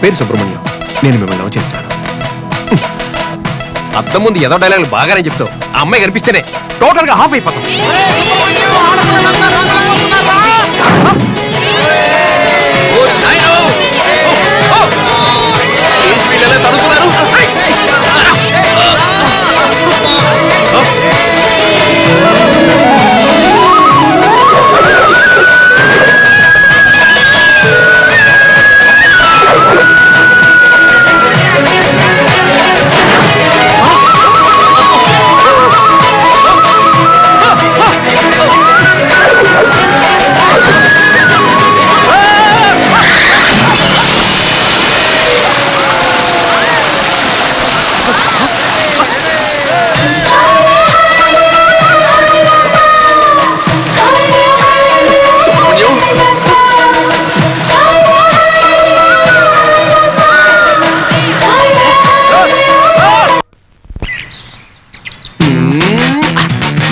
పేరు సుబ్రహ్మణ్యం. నేను మిమ్మల్ని లవ్ చేస్తాను. అద్దం ముందు ఏదో డైలాగులు బాగానే చెప్తావు. ఆ అమ్మాయి కనిపిస్తేనే టోటల్ గా హాఫ్ అయిపోతాం.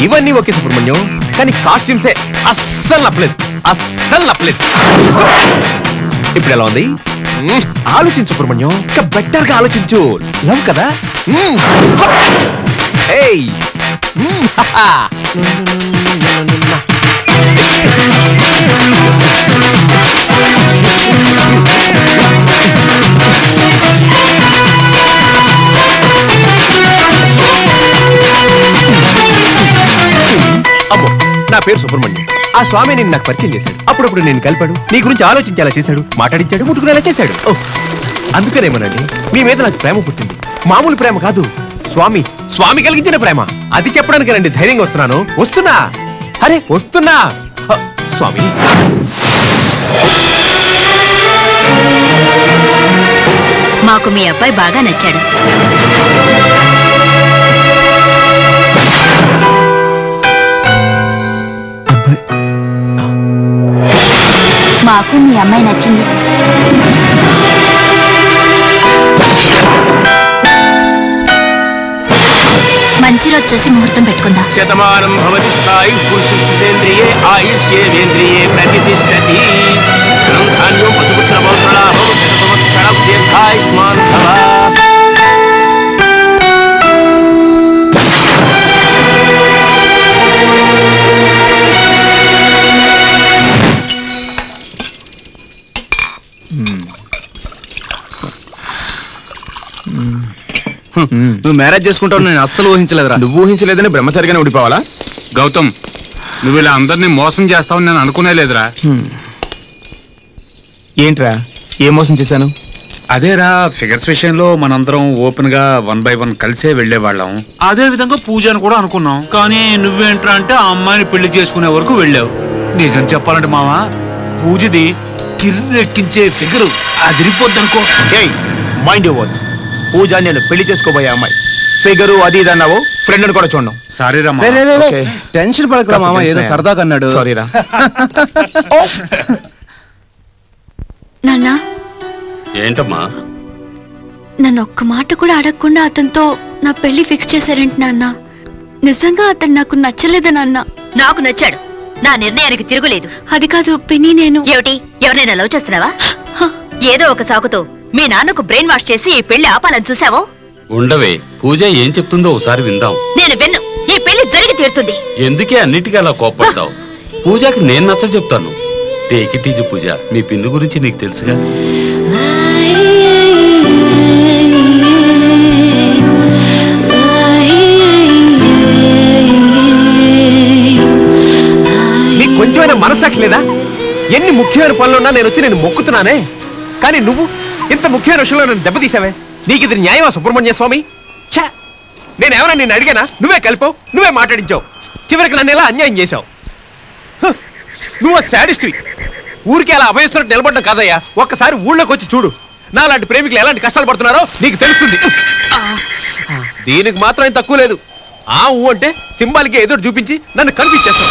ఇవన్నీ ఓకే సుబ్రహ్మణ్యం, కానీ కాస్ట్యూమ్సే అస్సలు నప్పలేదు. ఇప్పుడు ఎలా ఉంది? ఆలోచించు సుబ్రహ్మణ్యం, ఇంకా బెటర్ గా ఆలోచించు. లవ్ కదా. అమ్మో, నా పేరు సుబ్రహ్మణ్యం. ఆ స్వామి నేను నాకు పరిచయం చేశాడు. అప్పుడప్పుడు నేను కలిపాడు, నీ గురించి ఆలోచించేలా చేశాడు, మాట్లాడించాడు, ముట్టుకునేలా చేశాడు. అందుకనేమోనండి మీ మీద నాకు ప్రేమ పుట్టింది. మామూలు ప్రేమ కాదు, స్వామి కలిగించిన ప్రేమ. అది చెప్పడానికేనండి ధైర్యంగా వస్తున్నా. అరే వస్తున్నా స్వామి. మాకు మీ అబ్బాయి బాగా నచ్చాడు. మాకు మీ అమ్మాయి నచ్చింది. మంచి రోజు చూసి ముహూర్తం పెట్టుకుందాం. శతమానం భవతి స్థాయి పురుషేంద్రియే ఆయుష్యేంద్రియే ప్రతిష్టతి. ధన్యం పశుపుత్ర పౌత్రలాభం శతసంవత్సరం దీర్ఘాయుష్మాన్ భవ. నువ్వు మ్యారేజ్ చేసుకుంటావు నేను అస్సలు ఊహించలేదురా. నువ్వు ఊహించలేదని బ్రహ్మచారిగానే ఉండిపోవాలా? గౌతమ్, నువ్వు ఇలా అందరినీ మోసం చేస్తావని నేను అనుకునే లేదురా. ఏంట్రా, ఏం మోసం చేశాను? అదేరా, ఫిగర్స్ విషయంలో మనందరం ఓపెన్ గా 1 by 1 కలిసే వెళ్లేవాళ్ళం. అదే విధంగా పూజను కూడా అనుకున్నాం. కానీ నువ్వేంట్రా అంటే ఆ అమ్మాయిని పెళ్లి చేసుకునే వరకు వెళ్ళావు. నిజం చెప్పాలంటే మావా, పూజది కిర్రెక్కించే ఫిగరు అదిరిపోద్దనుకో. Mind your words. పూజ నేను పెళ్లి చేసుకోబోయే అమ్మాయి. ఫిగరు అది ఇది అన్నావు, ఫ్రెండ్ అని కూడా చూడడం. సారీరా, టెన్షన్ పడకరా మామ, ఏదో సరదాగా అన్నాడు. సారీరా. నాన్న, ఏంటమ్మా? నన్ను ఒక్క మాట కూడా అడగకుండా అతనితో నా పెళ్లి ఫిక్స్ చేశారేంటి నాన్న? నిజంగా అతను నాకు నచ్చలేదు నాన్న. నాకు నచ్చాడు. నా నిర్ణయానికి తిరుగులేదు. అది కాదు పిన్ని, నేను ఏమిటి, ఎవరైనా లవ్ చేస్తున్నావా? ఏదో ఒక సాకుతో మీ నాన్నకు బ్రెయిన్ వాష్ చేసి ఈ పెళ్లి ఆపాలని చూసావో? ఉండవే, పూజ ఏం చెప్తుందో ఒకసారి విందాం. నేను విన్ను. ఈ పెళ్లి జరిగి తీరుతుంది. ఎందుకే అన్నిటికీ అలా కోపడతావు? పూజకి నేను నచ్చ చెప్తాను. టేక్ ఇట్ ఈజీ పూజ, మీ పిన్ను గురించి నీకు తెలుసుగా. నీకు కొంచెమైనా మనసాక్షి లేదా? ఎన్ని ముఖ్యమైన పనులున్నా నేను వచ్చి నేను మొక్కుతున్నానే, కానీ నువ్వు ఇంత ముఖ్యమైన విషయంలో నన్ను దెబ్బతీసావే. నీకు ఇది న్యాయమా సుబ్రహ్మణ్య స్వామి? ఛా, నేనేమన్నా నిన్ను అడిగానా? నువ్వే కలిపావు, నువ్వే మాట్లాడించావు, చివరికి నన్ను ఎలా అన్యాయం చేశావు. నువ్వు శాడిస్ట్వి. ఊరికి అలా అభయస్తున్నట్టు నిలబడ్డం కాదయ్యా. ఒక్కసారి ఊళ్ళోకి వచ్చి చూడు. నాలాంటి ప్రేమికులు ఎలాంటి కష్టాలు పడుతున్నారో నీకు తెలుస్తుంది. దీనికి మాత్రం ఏం తక్కువ లేదు. ఆ ఊ అంటే సింబాలికి ఎదురు చూపించి నన్ను కనిపించేస్తావు.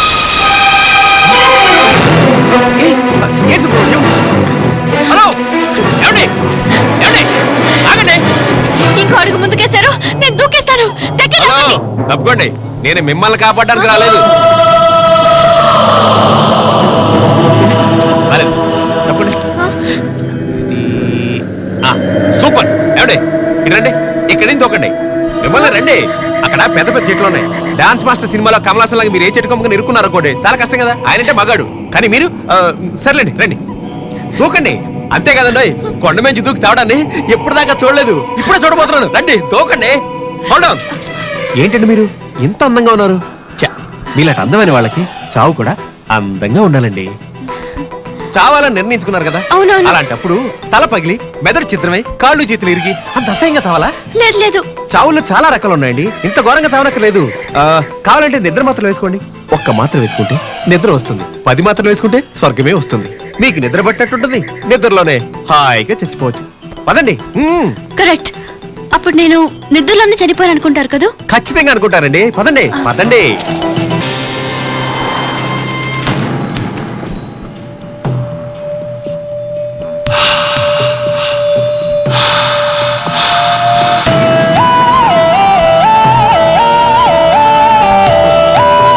హలో, ఏమండి? ఆగండి. ఇంకో అడుగు ముందుకేశారు, నేను దూకేస్తాను. తప్పుకోండి, నేను మిమ్మల్ని కాపాడడానికి రాలేదు. తప్పండి. రండి అక్కడ పెద్ద పెద్ద చెట్లు ఉన్నాయి. డాన్స్ మాస్టర్ సినిమాలో కమలాసన్ లాగా మీరు ఏ చెట్టు కొమ్మగా నిరుకున్నారు అనుకోండి, చాలా కష్టం కదా. ఆయనంటే మగాడు, కానీ మీరు సర్లేండి రండి దూకండి. అంతే కదండి, కొండ మంచి దూకి తావడాన్ని ఎప్పుడు దాకా చూడలేదు, ఇప్పుడే చూడబోతున్నాను. రండి దూకండి. Hold on. ఏంటండి మీరు ఇంత అందంగా ఉన్నారు? మీలాంటి అందమైన వాళ్ళకి చావు కూడా అందంగా ఉండాలండి. చావాలని నిర్ణయించుకున్నారు కదా, అవునవును. అలాంటప్పుడు తల పగిలి మెదడు చిత్రమై కాళ్ళు చేతులు ఇరిగి అంత అసహ్యంగా చావాలా? లేదు లేదు, చావుల్లో చాలా రకాలు ఉన్నాయండి, ఇంత ఘోరంగా చావనక్కర్లేదు. కావాలంటే నిద్ర మాత్రం వేసుకోండి. ఒక్క మాత్రం వేసుకుంటే నిద్ర వస్తుంది, 10 మాత్రం వేసుకుంటే స్వర్గమే వస్తుంది. మీకు నిద్ర పట్టినట్టుంటుంది, నిద్రలోనే హాయిగా చచ్చిపోవచ్చు. పదండి. కరెక్ట్. అప్పుడు నేను నిద్రలోనే చనిపోయాను అనుకుంటారు కదా? ఖచ్చితంగా అనుకుంటారండి. పదండి పదండి.